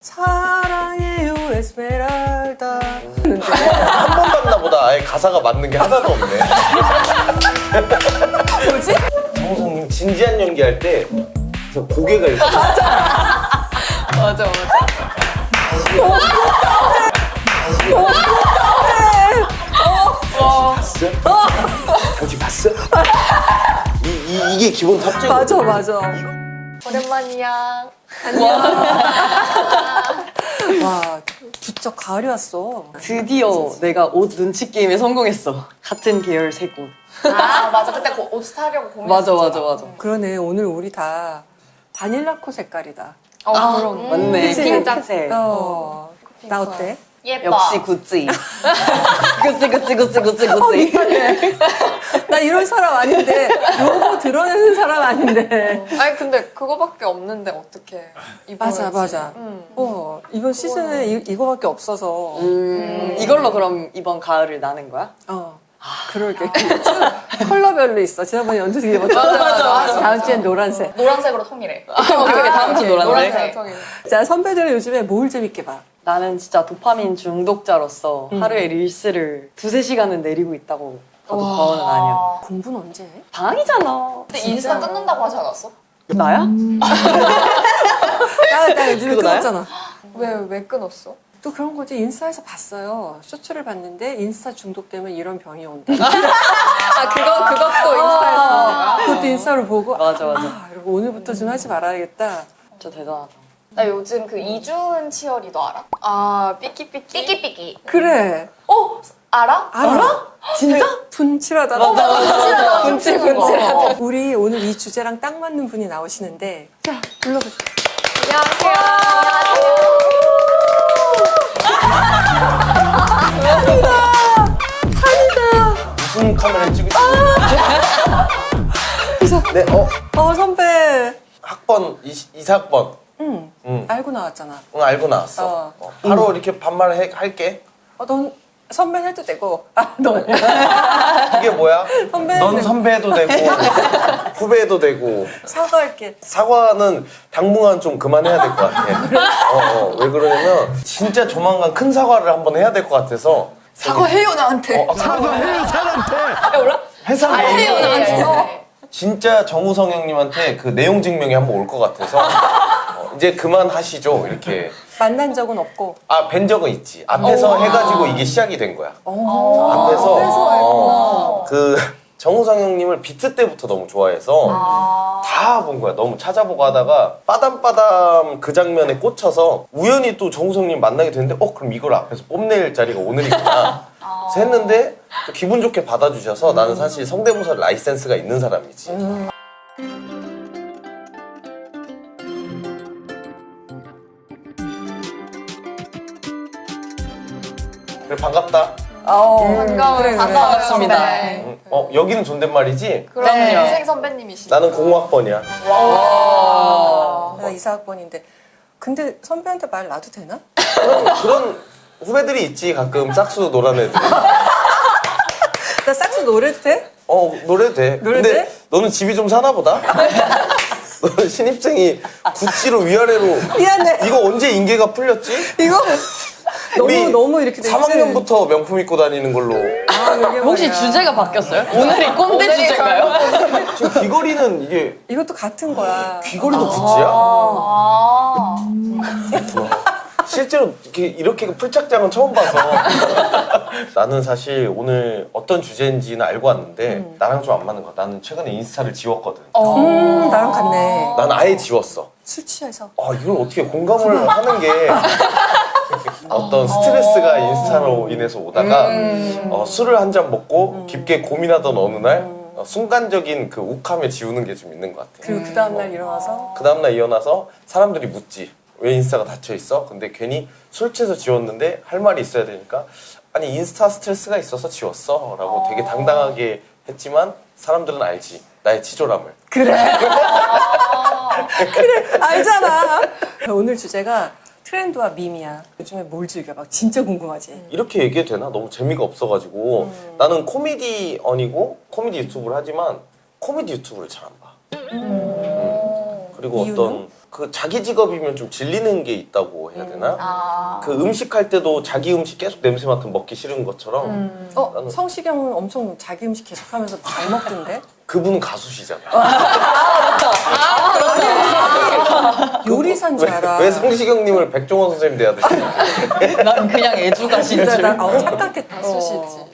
사랑해요 에스메랄다. 한 번 봤나 보다. 아예 가사가 맞는 게 하나도 없네. 뭐지? 정우성님 진지한 연기할 때 저 고개가 이렇게 맞아. 봤어? 당신 봤어? 이게 기본 탑재거든. 맞아. 오랜만이야. 와, 부쩍 가을이 왔어. 드디어 내가 옷 눈치 게임에 성공했어. 같은 계열 세 곳. 아 맞아. 그때 옷 사려고 고민했었잖아. 맞아. 그러네, 오늘 우리 다 바닐라코 색깔이다. 그럼. 맞네. 그치? 핑크색. 나 어때? 예뻐. 역시 구찌. 구찌. 나 이런 사람 아닌데, 로고 드러내는 사람 아닌데. 아니 근데 그거밖에 없는데 어떻게 입어야지. 맞아. 이번 시즌에 이거밖에 없어서. 이걸로 그럼 이번 가을을 나는 거야? 그러게. 컬러별로 있어. 지난번에 연두색 입었죠? 맞아. 다음 주엔 노란색. 노란색으로 통일해. 오케이, 다음 주 노란색. 노란색 통일. 자, 선배들은 요즘에 뭘 재밌게 봐? 나는 진짜 도파민 중독자로서 하루에 릴스를 2-3시간은 내리고 있다고 봐도 과언은 아니야. 공부는 언제 해? 방이잖아. 근데 인스타 끊는다고 하지 않았어? 나야? 나 요즘에 그거 나야? 끊었잖아. 왜 끊었어? 또 그런 거지. 인스타에서 봤어요. 쇼츠를 봤는데 인스타 중독되면 이런 병이 온다. 그것도 인스타에서. 그것도 인스타로 보고 맞아. 이러고 오늘부터 좀 하지 말아야겠다. 진짜 대단하다. 나 요즘 그 이주은 치어리더 알아? 아 삐끼삐끼. 그래. 알아? 진짜? 분칠하다. 분칠하다. 분칠하다. 우리 오늘 이 주제랑 딱 맞는 분이 나오시는데 자, 불러보세요. 안녕하세요. 무슨 카메라 찍으시는 네, 선배. 학번 24학번. 응. 알고 나왔잖아. 응, 알고 나왔어. 바로 이렇게 반말 할게. 넌 선배 해도 되고. 너. 이게 뭐야? 선배 넌 선배해도 되고 후배해도 되고. 사과할게. 사과는 당분간 좀 그만해야 될 것 같아. 왜 그러냐면 진짜 조만간 큰 사과를 한번 해야 될 것 같아서. 사과해요 나한테. 사과해요 사람한테. 회사 해요 내에 나한테. 진짜 정우성 형님한테 그 내용 증명이 한번 올 것 같아서 이제 그만하시죠 이렇게. 만난 적은 없고. 뵌 적은 있지. 앞에서 해가지고 이게 시작이 된 거야. 앞에서 그 정우성 형님을 비트 때부터 너무 좋아해서 다 본 거야. 너무 찾아보고 하다가 빠담빠담 그 장면에 꽂혀서 우연히 또 정우성 형님 만나게 됐는데 그럼 이걸 앞에서 뽐낼 자리가 오늘이구나. 그래서 했는데 또 기분 좋게 받아주셔서 나는 사실 성대모사 라이센스가 있는 사람이지. 그래 반갑다. 반가워요. 반갑습니다. 여기는 존댓말이지? 그럼 네. 인생 선배님이시죠. 나는 0학번이야. 나 이사학번인데. 근데 선배한테 말 놔도 되나? 그런 후배들이 있지 가끔 싹수 노란 애들. 나 싹수 노래도 돼? 노래도 돼. 노래도 근데 돼? 너는 집이 좀 사나 보다? 너는 신입생이 구찌로 위아래로. 미안해. 이거 언제 인계가 풀렸지? 이거 우리 너무 이렇게 됐지? 3학년부터 명품 입고 다니는 걸로. 이게 혹시 말이야. 주제가 바뀌었어요? 오늘이 꼰대 주제인가요? 지금 귀걸이는 이게 이것도 같은 거야. 귀걸이도 구찌야? 아. 실제로 이렇게 풀착장은 처음 봐서. 나는 사실 오늘 어떤 주제인지는 알고 왔는데 나랑 좀 안 맞는 거. 나는 최근에 인스타를 지웠거든. 나랑 같네. 난 아예 지웠어. 술 취해서. 이걸 어떻게 공감을 하는 게 어떤 스트레스가 인스타로 인해서 오다가 술을 한 잔 먹고 깊게 고민하던 어느 날 순간적인 그 욱함에 지우는 게 좀 있는 것 같아. 그리고 그 다음날 일어나서 그 다음날 일어나서 사람들이 묻지. 왜 인스타가 닫혀있어? 근데 괜히 술 취해서 지웠는데 할 말이 있어야 되니까 아니 인스타 스트레스가 있어서 지웠어 라고 되게 당당하게 했지만 사람들은 알지. 나의 치졸함을. 그래 알잖아. 오늘 주제가 트렌드와 밈이야. 요즘에 뭘 즐겨? 막 진짜 궁금하지? 이렇게 얘기해도 되나? 너무 재미가 없어가지고 나는 코미디언이고 코미디 유튜브를 하지만 코미디 유튜브를 잘 안 봐. 그리고 이유는? 어떤 그 자기 직업이면 좀 질리는 게 있다고 해야 되나? 아. 그 음식할 때도 자기 음식 계속 냄새 맡으면 먹기 싫은 것처럼 나는- 성시경은 엄청 자기 음식 계속하면서 잘 먹던데? 그분은 가수시잖아. 요리사인 줄 알아. 왜 성시경님을 백종원 선생님 대하듯이 난 그냥 애주가신 진짜 줄. 나 착각했다. 수시지.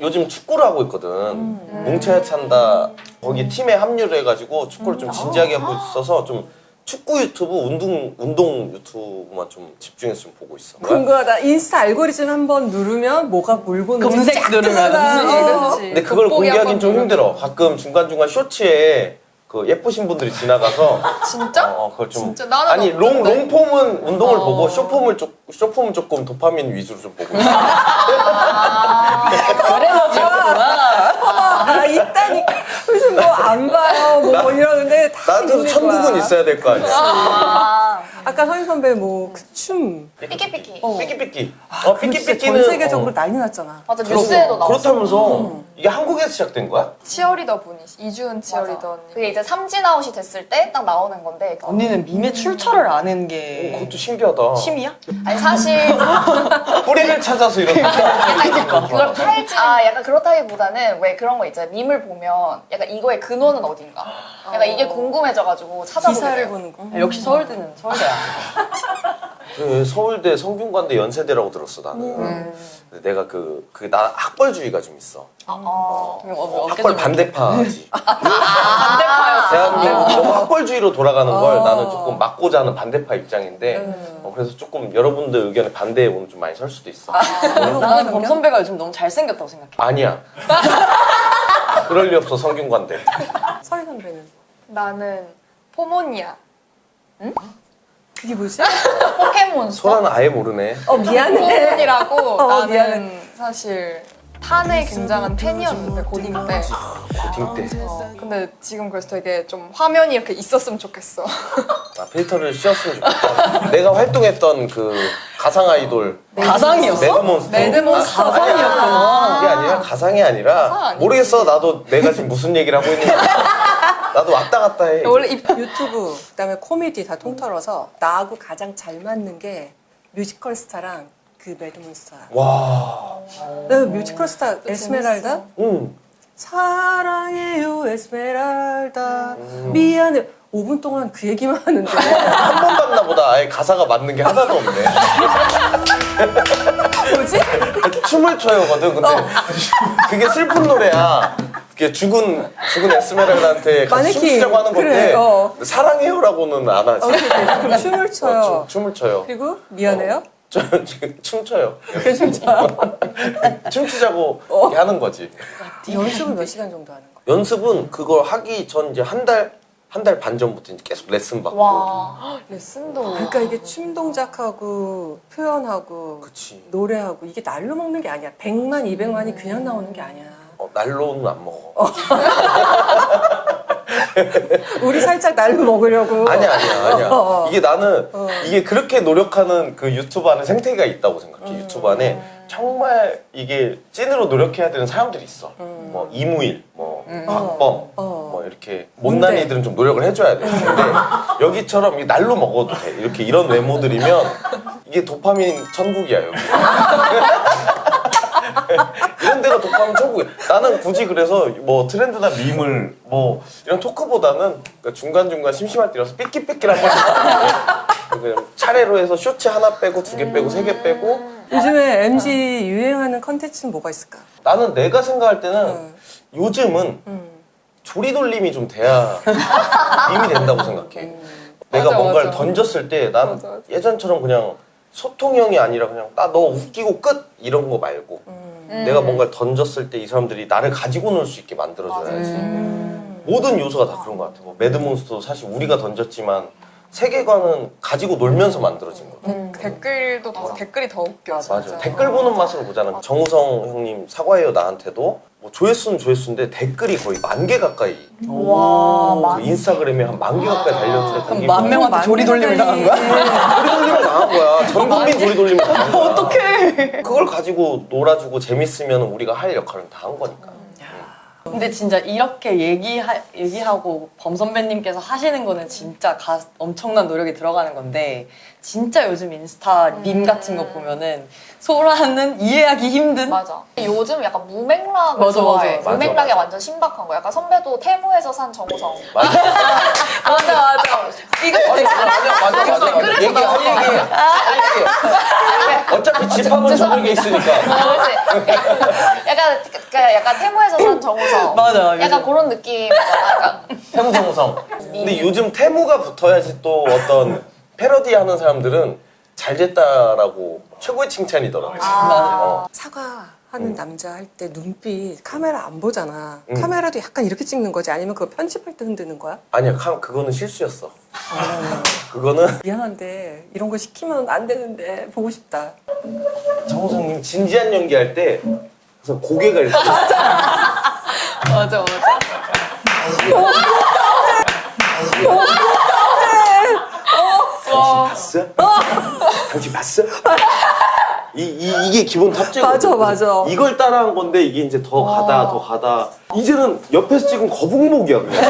요즘 축구를 하고 있거든. 뭉쳐야 찬다. 거기 팀에 합류를 해가지고 축구를 좀 진지하게 하고 있어서 좀 축구 유튜브, 운동 유튜브만 좀 집중해서 좀 보고 있어. 궁금하다. 인스타 알고리즘 한번 누르면 뭐가 뭘 보는지 검색 쫙 누르면. 들어가. 그치. 근데 그걸 돋보기 공개하긴 한번 좀 누르면. 힘들어. 가끔 중간중간 쇼츠에 그 예쁘신 분들이 지나가서 진짜? 그걸 좀 진짜? 나는 아니 없던데. 롱폼은 운동을 어. 보고 쇼폼은 조금 도파민 위주로 좀 보고 있어. 그래서 지었구나. 아, 있다니까. 무슨 뭐 안 봐요. 뭐 이러는데 다 나한테도 있는 천국은 거야. 있어야 될 거 아니야. 아. 아까 서인 선배 뭐 그 춤. 삐끼삐끼. 삐끼삐끼. 그거 진짜 삐끼삐끼는 전 세계적으로 난리 났잖아. 맞아, 뉴스에도 나왔어. 그렇다면서 이게 한국에서 시작된 거야? 치어리더 분이 이주은 치어리더 언니. 그게 이제 삼진아웃이 됐을 때 딱 나오는 건데. 언니는 밈의 출처를 아는 게 그것도 신기하다. 취미야? 아니 사실 뿌리를 찾아서 이런. 그걸 팔지. 아 약간 그렇다기보다는 왜 그런 거 있잖아요. 밈을 보면 약간 이거의 근원은 어딘가. 약간 이게 궁금해져가지고 찾아보게 기사를 돼요. 보는 거. 아, 역시 서울대는 서울대야. 그래, 서울대 성균관대 연세대라고 들었어 나는. 근데 내가 나 학벌주의가 좀 있어. 학벌 반대파지. 반대파였어. 대한민국 너무 학벌주의로 돌아가는 걸 나는 조금 막고자 하는 반대파 입장인데 그래서 조금 여러분들 의견에 반대에 오늘 좀 많이 설 수도 있어. 나는 범 선배가 요즘 너무 잘생겼다고 생각해. 아니야. 그럴 리 없어 성균관대. 서인 선배는. 나는 포모니아. 그게 뭐지? 포켓몬스터. 소라는 아예 모르네. 미안해. 포몬이라고 나는 미안해. 사실 탄의 굉장한 팬이었는데 고딩 때. 고딩 때. 근데 지금 그래서 되게 좀 화면이 이렇게 있었으면 좋겠어. 필터를 씌웠으면 좋겠다. 내가 활동했던 그 가상 아이돌 가상이었어? 매드몬스터. 매드몬스터. 가상이었구나. 그게 아니라 가상이 아니라 가상 아니지. 모르겠어. 나도 내가 지금 무슨 얘기를 하고 있는지 나도 왔다 갔다 해. 원래 유튜브 그다음에 코미디 다 통틀어서 나하고 가장 잘 맞는 게 뮤지컬 스타랑 그 매드몬스터야. 와. 나 뮤지컬 스타 에스메랄다? 응. 사랑해요 에스메랄다 미안해 5분 동안 그 얘기만 하는데 한 번 봤나 보다. 아예 가사가 맞는 게 하나도 없네. 뭐지? 춤을 춰요거든. 근데 그게 슬픈 노래야. 그게 죽은 에스메랄다한테 같이 마네킹. 춤추자고 하는 건데 그래, 사랑해요라고는 안 하지. 그럼 춤을 춰요. 춤을 춰요. 그리고 미안해요? 저 지금 춤춰요. 그 춤춰요. 춤추자고 이렇게 하는 거지. 연습을 몇 시간 정도 하는 거야? 연습은 그걸 하기 전 이제 한 달 반 전부터 이제 계속 레슨 받고. 와 레슨도. 그러니까 이게 춤 동작하고 표현하고 그치. 노래하고 이게 날로 먹는 게 아니야. 100만, 200만이 그냥 나오는 게 아니야. 날로는 안 먹어. 우리 살짝 날로 먹으려고. 아니야. 이게 나는 어. 이게 그렇게 노력하는 그 유튜브 안에 생태계가 있다고 생각해. 유튜브 안에 정말 이게 찐으로 노력해야 되는 사람들이 있어. 뭐 이무일, 뭐 박범, 뭐 이렇게 못난 뭔데? 이들은 좀 노력을 해줘야 돼. 근데 여기처럼 이게 날로 먹어도 돼. 이렇게 이런 외모들이면 이게 도파민 천국이야 여기. 이런 데가 도파민 천국이야. 나는 굳이 그래서 뭐 트렌드나 밈을 뭐 이런 토크보다는 그러니까 중간중간 심심할 때 일어서 삐끼삐끼를 한 번씩 하는데 그냥 차례로 해서 쇼츠 하나 빼고 2개 빼고 3개 빼고 요즘에 MG 유행하는 컨텐츠는 뭐가 있을까? 나는 내가 생각할 때는 요즘은 조리돌림이 좀 돼야 밈이 된다고 생각해. 내가 맞아, 뭔가를 맞아. 던졌을 때 난 맞아. 예전처럼 그냥 소통형이 아니라 그냥 나 너 웃기고 끝 이런 거 말고 내가 뭔가를 던졌을 때 이 사람들이 나를 가지고 놀 수 있게 만들어줘야지. 모든 요소가 다 그런 것 같아. 뭐 매드몬스터도 사실 우리가 던졌지만 세계관은 가지고 놀면서 만들어진 거거든. 댓글도 댓글이 더 웃겨. 맞아. 댓글 보는 맛으로 보자는 정우성 형님 사과해요 나한테도 뭐 조회수는 조회수인데 댓글이 거의 10,000개 가까이 와 그 인스타그램에 한 10,000개 가까이 달렸는데 그럼 거기 10,000명한테 조리돌림을 당한 거야? 조리돌림을 당한 거야. 전 국민 조리돌림을 당한 거야. 어떡해. 그걸 가지고 놀아주고 재밌으면 우리가 할 역할은 다 한 거니까. 근데 진짜 이렇게 얘기하고 범 선배님께서 하시는 거는 진짜 엄청난 노력이 들어가는 건데 진짜 요즘 인스타 밈 같은 거 보면은 소라는 이해하기 힘든 맞아. 요즘 약간 무맥락을 맞아, 좋아해. 맞아. 무맥락이 맞아. 완전 신박한 거. 약간 선배도 태무에서 산 정우성. 맞아. 맞아. 이거 맞아. 얘기. 어차피 집합은 저녁에 있으니까. 그렇지. 약간 태무에서 산 정우성. 맞아, 약간 요즘. 그런 느낌이잖아. 태무 정우성. 근데 요즘 태무가 붙어야지 또 어떤 패러디 하는 사람들은 잘 됐다라고 최고의 칭찬이더라고요. 아. 사과하는 남자 할 때 눈빛 카메라 안 보잖아. 음. 카메라도 약간 이렇게 찍는 거지? 아니면 그거 편집할 때 흔드는 거야? 아니야, 그거는 실수였어. 그거는 미안한데 이런 거 시키면 안 되는데 보고 싶다. 정우성님 진지한 연기할 때 그래서 고개가 이렇게 맞아. 봤어? 당신 봤어? 이게 기본 탑재거든. 맞아. 이걸 따라한 건데 이게 이제 더 가다. 이제는 옆에서 찍은 거북목이야 그냥.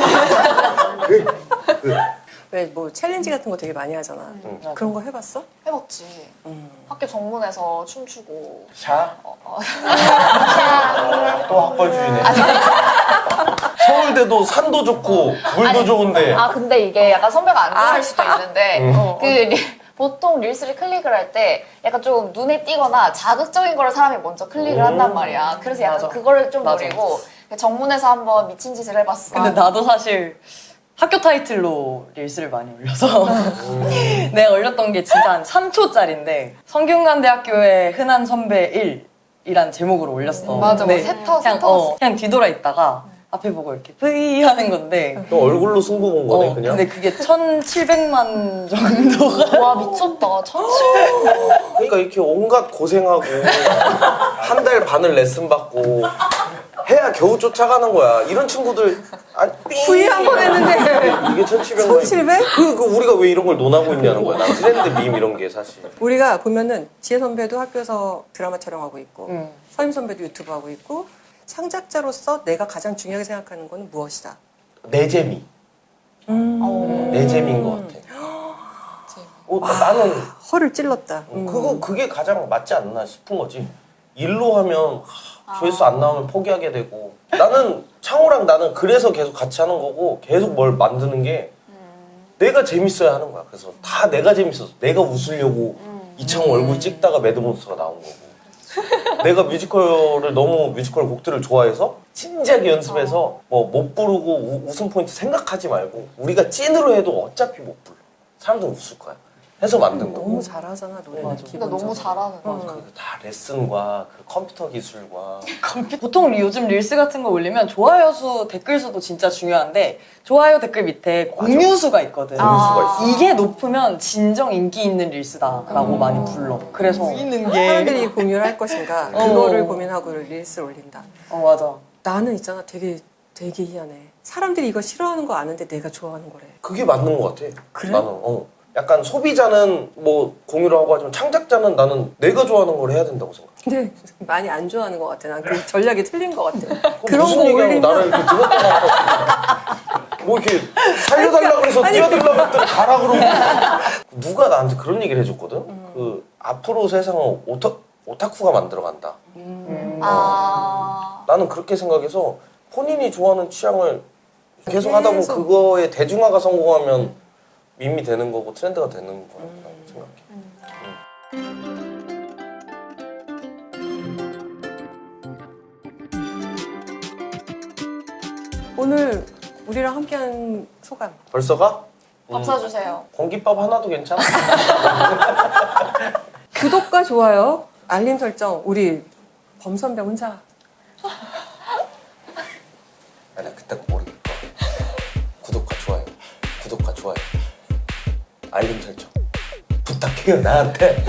왜 뭐 챌린지 같은 거 되게 많이 하잖아. 그런 거 해봤어? 해봤지. 학교 정문에서 춤추고. 샤? 또 학벌 주의네. 서울대도 산도 좋고 물도 좋은데. 아 근데 이게 약간 선배가 안 좋아할 수도 있는데 보통 릴스를 클릭을 할 때 약간 좀 눈에 띄거나 자극적인 걸 사람이 먼저 클릭을 한단 말이야. 그래서 약간 맞아. 그거를 좀 맞아. 노리고 정문에서 한번 미친 짓을 해봤어. 근데 나도 사실 학교 타이틀로 릴스를 많이 올려서 내가 올렸던 게 진짜 한 3초짜리인데 성균관대학교의 흔한 선배 1이란 제목으로 올렸어. 맞아, 근데 세터 그냥 뒤돌아 있다가 앞에 보고 이렇게 V 하는 건데 너 얼굴로 승부 본 거네 그냥. 근데 그게 1,700만 정도가 와 미쳤다. 그러니까 이렇게 온갖 고생하고 한 달 반을 레슨 받고 해야 겨우 쫓아가는 거야. 이런 친구들 V 한 번 했는데 이게 1,700만. 1700? 그 우리가 왜 이런 걸 논하고 있냐는 거야. 난 트렌드 밈 이런 게 사실. 우리가 보면은 지혜 선배도 학교에서 드라마 촬영하고 있고 응. 서임 선배도 유튜브 하고 있고 창작자로서 내가 가장 중요하게 생각하는 거는 무엇이다? 내 재미. 내 재미인 것 같아. 나는 허를 찔렀다. 그게 가장 맞지 않나 싶은 거지. 일로 하면 조회수 안 나오면 포기하게 되고. 나는 창호랑 나는 그래서 계속 같이 하는 거고 계속 뭘 만드는 게 내가 재밌어야 하는 거야. 그래서 다 내가 재밌어서 내가 웃으려고 이창호 얼굴 찍다가 매드몬스터가 나온 거고. 내가 뮤지컬을 너무 뮤지컬 곡들을 좋아해서 진지하게 연습해서 뭐 못 부르고 웃음 포인트 생각하지 말고 우리가 찐으로 해도 어차피 못 불러. 사람들은 웃을 거야. 해서 만든 거고. 너무 잘하잖아 노래는 근데 기본적으로. 너무 잘하는 거야. 다 레슨과 그 컴퓨터 기술과 보통 요즘 릴스 같은 거 올리면 좋아요 수, 댓글 수도 진짜 중요한데 좋아요 댓글 밑에 공유 수가 있거든. 공유 수가 있어. 이게 높으면 진정 인기 있는 릴스다라고 많이 불러. 그래서 보이는 사람들이 공유를 할 것인가 그거를 고민하고 릴스를 올린다. 맞아. 나는 있잖아 되게 희한해. 사람들이 이거 싫어하는 거 아는데 내가 좋아하는 거래. 그게 맞는 것 같아. 그래? 나는 약간 소비자는 뭐 공유를 하고 하지만 창작자는 나는 내가 좋아하는 걸 해야 된다고 생각해. 근데 많이 안 좋아하는 것 같아. 난 그 전략이 틀린 것 같아. 그런 무슨 거 얘기하고 나를 올리면 이렇게 들었다가 뭐 이렇게 살려달라고 그래서 뛰어들려고 했더니 가라 그러고 누가 나한테 그런 얘기를 해줬거든. 그 앞으로 세상은 오타쿠가 만들어간다. 나는 그렇게 생각해서 본인이 좋아하는 취향을 계속 하다 보면 그거에 대중화가 성공하면 밈이 되는 거고 트렌드가 되는 거라고 생각해. 오늘 우리랑 함께한 소감. 벌써 가? 밥 사주세요. 공깃밥 하나도 괜찮아? 구독과 좋아요, 알림 설정 우리 범선배 혼자. 아니 그때 모르겠다. 구독과 좋아요 알림 설정 부탁해요 나한테.